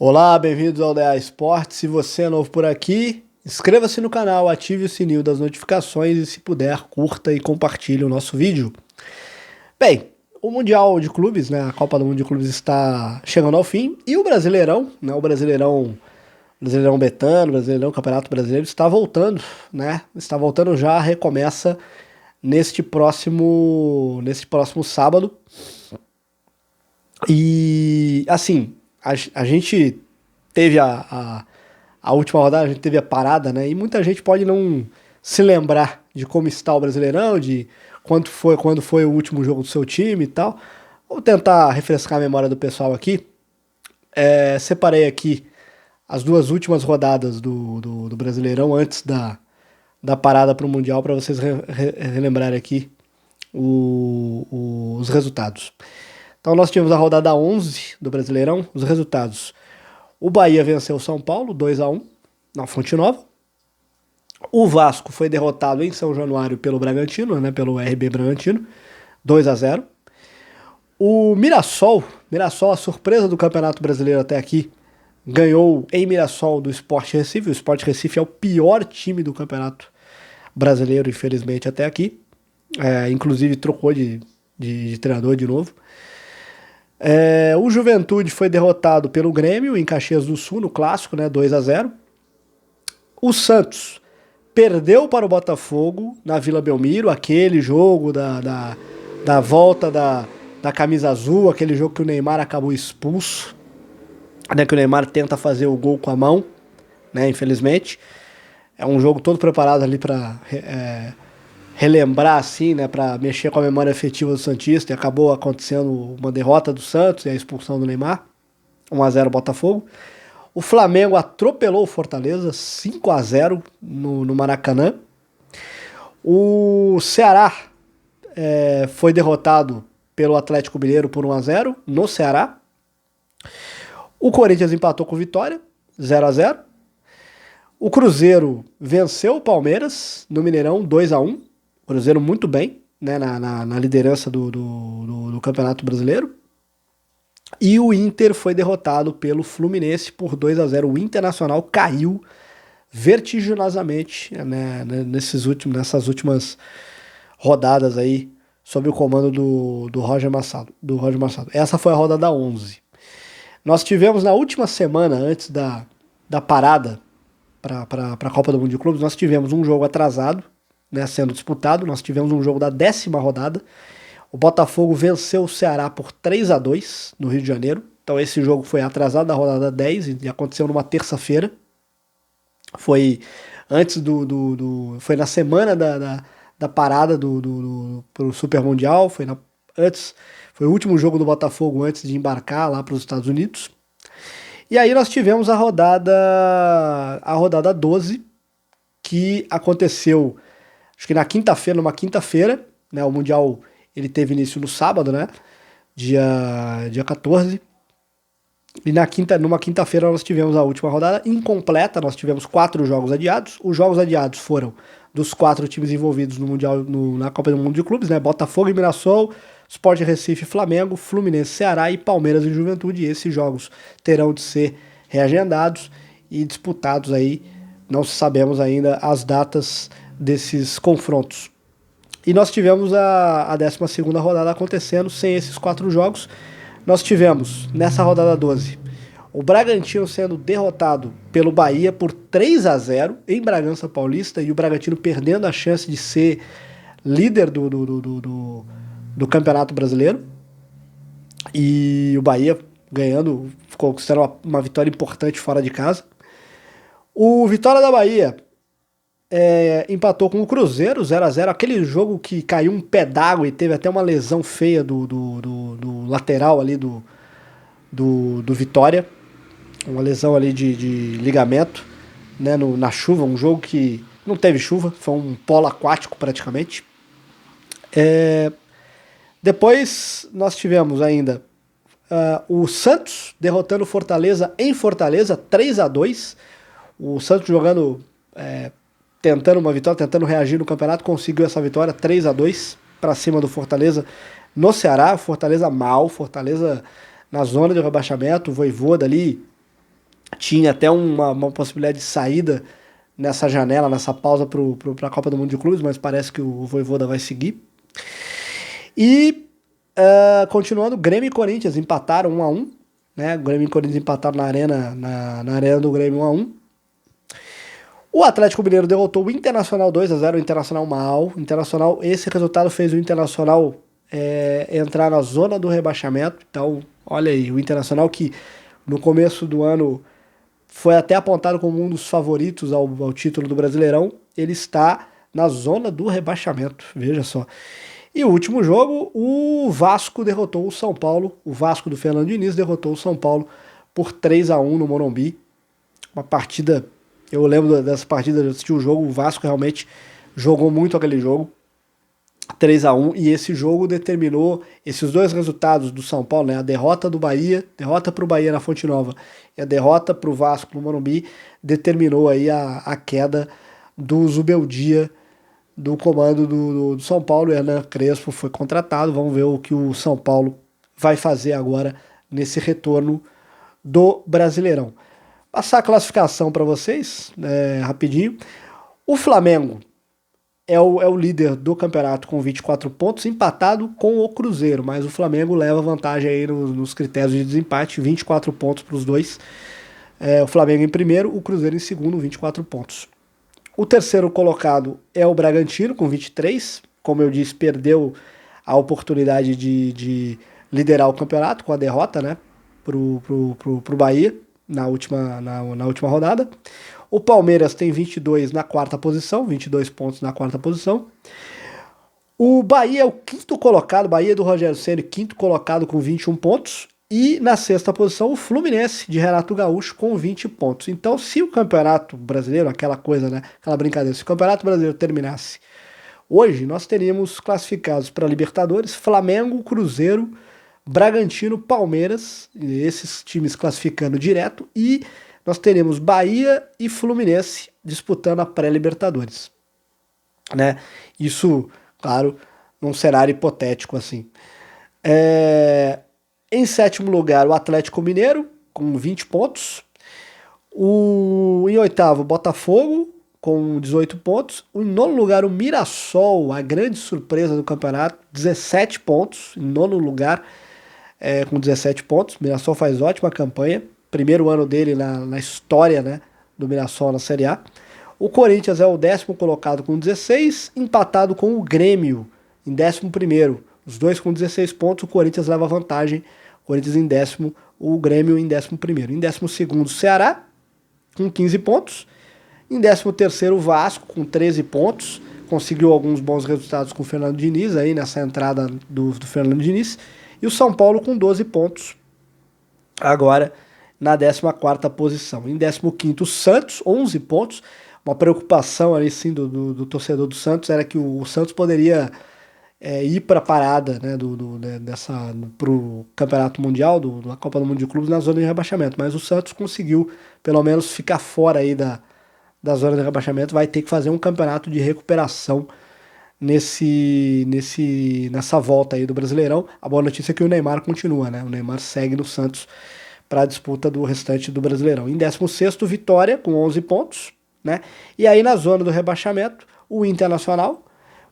Olá, bem-vindos ao DA Esportes. Se você é novo por aqui, inscreva-se no canal, ative o sininho das notificações e, se puder, curta e compartilhe o nosso vídeo. Bem, o Mundial de Clubes, né, a Copa do Mundo de Clubes está chegando ao fim e o Brasileirão, né, o Brasileirão Betano, o Brasileirão Campeonato Brasileiro está voltando, né? Está voltando já, recomeça neste próximo sábado. E assim, a gente teve a última rodada, a gente teve a parada, né? E muita gente pode não se lembrar de como está o Brasileirão, de quando foi o último jogo do seu time e tal. Vou tentar refrescar a memória do pessoal aqui. Separei aqui as duas últimas rodadas do Brasileirão antes da parada para o Mundial, para vocês relembrarem aqui os resultados. Então nós tivemos a rodada 11 do Brasileirão, os resultados. O Bahia venceu o São Paulo, 2-1, na Fonte Nova. O Vasco foi derrotado em São Januário pelo Bragantino, né, pelo RB Bragantino, 2-0. O Mirassol, a surpresa do Campeonato Brasileiro até aqui, ganhou em Mirassol do Sport Recife. O Sport Recife é o pior time do Campeonato Brasileiro, infelizmente, até aqui. Inclusive trocou de treinador de novo. O Juventude foi derrotado pelo Grêmio em Caxias do Sul, no Clássico, né, 2-0. O Santos perdeu para o Botafogo na Vila Belmiro, aquele jogo da volta da camisa azul, aquele jogo que o Neymar acabou expulso, né, que o Neymar tenta fazer o gol com a mão, né, infelizmente. É um jogo todo preparado ali para relembrar, assim, né, para mexer com a memória afetiva do Santista, e acabou acontecendo uma derrota do Santos e a expulsão do Neymar, 1-0 Botafogo. O Flamengo atropelou o Fortaleza, 5-0 no Maracanã. O Ceará foi derrotado pelo Atlético Mineiro por 1-0 no Ceará. O Corinthians empatou com o Vitória, 0-0. O Cruzeiro venceu o Palmeiras no Mineirão, 2-1. Cruzeiro muito bem, né, na liderança do Campeonato Brasileiro. E o Inter foi derrotado pelo Fluminense por 2-0. O Internacional caiu vertiginosamente, né, nessas últimas rodadas aí, sob o comando do Roger Machado. Essa foi a rodada 11. Nós tivemos na última semana, antes da parada para a Copa do Mundo de Clubes, nós tivemos um jogo atrasado, né, sendo disputado. Nós tivemos um jogo da 10ª rodada. O Botafogo venceu o Ceará por 3-2 no Rio de Janeiro. Então esse jogo foi atrasado da rodada 10 e aconteceu numa terça-feira. Foi antes foi na semana da parada pro Super Mundial. Foi o último jogo do Botafogo antes de embarcar lá para os Estados Unidos. E aí nós tivemos a rodada 12, que aconteceu, acho que numa quinta-feira, né? O Mundial ele teve início no sábado, né? Dia 14. E numa quinta-feira nós tivemos a última rodada incompleta. Nós tivemos 4 jogos adiados. Os jogos adiados foram dos 4 times envolvidos no Mundial, na Copa do Mundo de Clubes, né? Botafogo e Mirassol, Sport Recife, Flamengo, Fluminense, Ceará e Palmeiras e Juventude. E esses jogos terão de ser reagendados e disputados aí. Não sabemos ainda as datas desses confrontos. E nós tivemos a 12ª rodada acontecendo sem esses 4 jogos. Nós tivemos, nessa rodada 12, o Bragantino sendo derrotado pelo Bahia por 3-0 em Bragança Paulista, e o Bragantino perdendo a chance de ser líder do Campeonato Brasileiro. E o Bahia ganhando, ficou considerando uma vitória importante fora de casa. O Vitória da Bahia empatou com o Cruzeiro, 0-0, aquele jogo que caiu um pé d'água e teve até uma lesão feia do lateral ali do Vitória, uma lesão ali de ligamento, né, na chuva, um jogo que não teve chuva, foi um polo aquático praticamente. Depois nós tivemos ainda o Santos derrotando o Fortaleza em Fortaleza, 3-2, o Santos jogando, tentando uma vitória, tentando reagir no campeonato, conseguiu essa vitória, 3-2 para cima do Fortaleza no Ceará. Fortaleza mal, Fortaleza na zona de rebaixamento, o Vojvoda ali tinha até uma possibilidade de saída nessa janela, nessa pausa para a Copa do Mundo de Clubes, mas parece que o Vojvoda vai seguir. E continuando, Grêmio e Corinthians empataram 1-1, né? Grêmio e Corinthians empataram na arena do Grêmio 1-1. O Atlético Mineiro derrotou o Internacional 2-0, o Internacional mal. Internacional, esse resultado fez o Internacional entrar na zona do rebaixamento. Então, olha aí, o Internacional que no começo do ano foi até apontado como um dos favoritos ao título do Brasileirão, ele está na zona do rebaixamento, veja só. E o último jogo, o Vasco derrotou o São Paulo, o Vasco do Fernando Diniz derrotou o São Paulo por 3-1 no Morumbi. Uma partida, eu lembro dessa partida, eu assisti o jogo, o Vasco realmente jogou muito aquele jogo, 3-1, e esse jogo determinou esses dois resultados do São Paulo, né? A derrota do Bahia, derrota para o Bahia na Fonte Nova e a derrota para o Vasco no Morumbi, determinou aí a queda do Zubeldia do comando do São Paulo. O Hernan Crespo foi contratado, vamos ver o que o São Paulo vai fazer agora nesse retorno do Brasileirão. Passar a classificação para vocês, rapidinho. O Flamengo é o líder do campeonato com 24 pontos, empatado com o Cruzeiro, mas o Flamengo leva vantagem aí nos critérios de desempate, 24 pontos para os dois. O Flamengo em primeiro, o Cruzeiro em segundo, 24 pontos. O terceiro colocado é o Bragantino, com 23. Como eu disse, perdeu a oportunidade de liderar o campeonato com a derrota, né, pro Bahia na última rodada. O Palmeiras tem 22 na quarta posição, 22 pontos na quarta posição. O Bahia é o quinto colocado, Bahia do Rogério Ceni, quinto colocado com 21 pontos. E na sexta posição, o Fluminense de Renato Gaúcho com 20 pontos. Então, se o Campeonato Brasileiro, aquela coisa, né, aquela brincadeira, se o Campeonato Brasileiro terminasse hoje, nós teríamos classificados para Libertadores Flamengo, Cruzeiro, Bragantino, Palmeiras, esses times classificando direto, e nós teremos Bahia e Fluminense disputando a pré-Libertadores, né? Isso, claro, num cenário hipotético assim. Em sétimo lugar, o Atlético Mineiro, com 20 pontos. Em oitavo, Botafogo, com 18 pontos. Em nono lugar, o Mirassol, a grande surpresa do campeonato, 17 pontos. Em nono lugar, com 17 pontos. O Mirassol faz ótima campanha. Primeiro ano dele na história, né, do Mirassol na Série A. O Corinthians é o 10º colocado com 16, empatado com o Grêmio em 11º. Os dois com 16 pontos, o Corinthians leva vantagem. O Corinthians em 10º, o Grêmio em 11º. Em 12º, o Ceará, com 15 pontos. Em 13º, o Vasco, com 13 pontos. Conseguiu alguns bons resultados com o Fernando Diniz, aí nessa entrada do Fernando Diniz. E o São Paulo com 12 pontos, agora na 14ª posição. Em 15º, o Santos, 11 pontos. Uma preocupação ali, sim, do torcedor do Santos era que o Santos poderia ir para a parada, né, para o Campeonato Mundial, da Copa do Mundo de Clubes, na zona de rebaixamento. Mas o Santos conseguiu, pelo menos, ficar fora aí da zona de rebaixamento. Vai ter que fazer um campeonato de recuperação nessa volta aí do Brasileirão. A boa notícia é que o Neymar continua, né? O Neymar segue no Santos para a disputa do restante do Brasileirão. Em 16º, Vitória, com 11 pontos, né? E aí na zona do rebaixamento, o Internacional,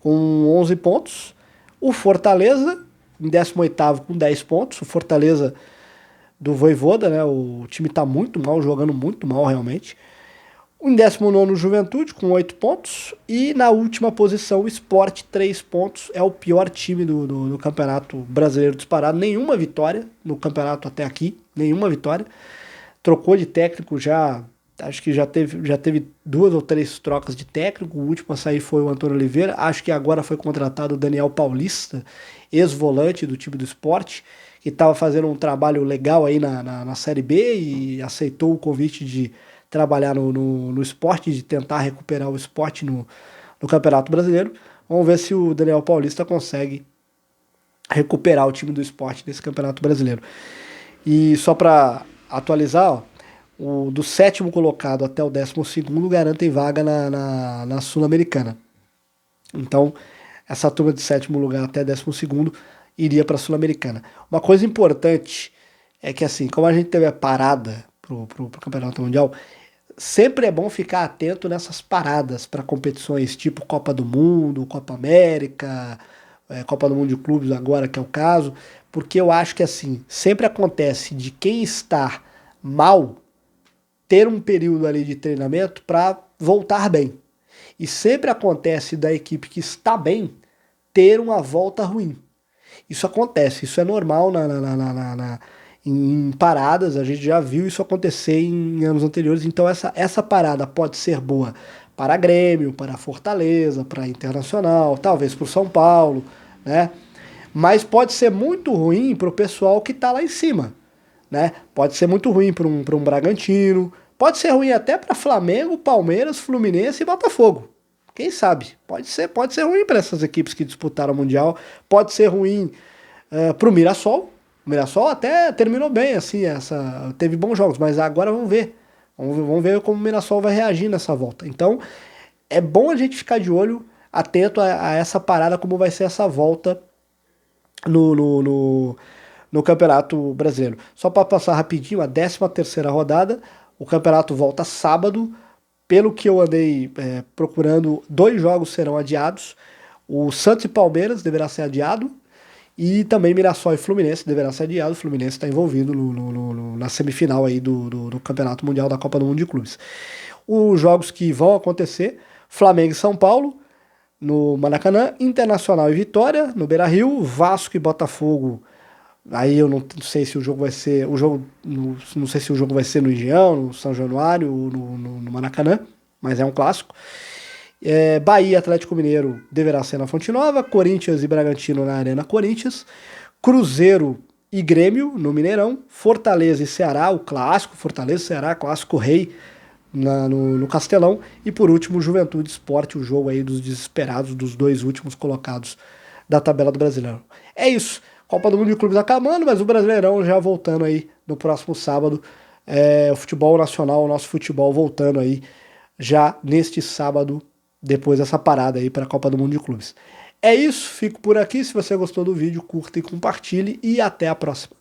com 11 pontos. O Fortaleza, em 18º, com 10 pontos. O Fortaleza do Vojvoda, né? O time está muito mal, jogando muito mal realmente. Em 19º, o Juventude, com 8 pontos. E na última posição, o Sport, 3 pontos. É o pior time do Campeonato Brasileiro disparado. Nenhuma vitória no campeonato até aqui. Nenhuma vitória. Trocou de técnico já. Acho que já teve 2 ou 3 trocas de técnico. O último a sair foi o Antônio Oliveira. Acho que agora foi contratado o Daniel Paulista, ex-volante do time do Sport, que estava fazendo um trabalho legal aí na Série B e aceitou o convite de trabalhar no Sport, de tentar recuperar o Sport no Campeonato Brasileiro. Vamos ver se o Daniel Paulista consegue recuperar o time do Sport nesse Campeonato Brasileiro. E só para atualizar, ó, do 7º colocado até o 12º garantem vaga na Sul-Americana. Então, essa turma de 7º lugar até 12º iria para a Sul-Americana. Uma coisa importante é que, assim, como a gente teve a parada pro Campeonato Mundial, sempre é bom ficar atento nessas paradas para competições tipo Copa do Mundo, Copa América, Copa do Mundo de Clubes agora, que é o caso, porque eu acho que assim, sempre acontece de quem está mal ter um período ali de treinamento para voltar bem. E sempre acontece da equipe que está bem ter uma volta ruim. Isso acontece, isso é normal em paradas, a gente já viu isso acontecer em anos anteriores, então essa parada pode ser boa para Grêmio, para Fortaleza, para Internacional, talvez para o São Paulo, né? Mas pode ser muito ruim para o pessoal que está lá em cima, né? Pode ser muito ruim para um Bragantino, pode ser ruim até para Flamengo, Palmeiras, Fluminense e Botafogo. Quem sabe? Pode ser ruim para essas equipes que disputaram o Mundial, pode ser ruim para o Mirassol. O Mirassol até terminou bem, assim, teve bons jogos, mas agora vamos ver. Vamos ver como o Mirassol vai reagir nessa volta. Então, é bom a gente ficar de olho, atento a essa parada, como vai ser essa volta no Campeonato Brasileiro. Só para passar rapidinho, a 13ª rodada, o campeonato volta sábado. Pelo que eu andei procurando, 2 jogos serão adiados. O Santos e Palmeiras deverá ser adiado. E também Mirassol e Fluminense deverá ser adiado. O Fluminense está envolvido na semifinal aí do Campeonato Mundial da Copa do Mundo de Clubes. Os jogos que vão acontecer: Flamengo e São Paulo no Maracanã, Internacional e Vitória no Beira-Rio, Vasco e Botafogo. Aí eu não sei se o jogo vai ser. Não sei se o jogo vai ser no Engenhão, no São Januário ou no Maracanã, mas é um clássico. Bahia e Atlético Mineiro deverá ser na Fonte Nova, Corinthians e Bragantino na Arena Corinthians, Cruzeiro e Grêmio no Mineirão, Fortaleza e Ceará, o clássico, Fortaleza e Ceará, clássico rei no Castelão, e por último Juventude Sport, o jogo aí dos desesperados, dos 2 últimos colocados da tabela do Brasileirão. É isso. Copa do Mundo de Clubes acabando, mas o Brasileirão já voltando aí no próximo sábado. O futebol nacional, o nosso futebol voltando aí já neste sábado, depois dessa parada aí para a Copa do Mundo de Clubes. É isso, fico por aqui. Se você gostou do vídeo, curta e compartilhe e até a próxima.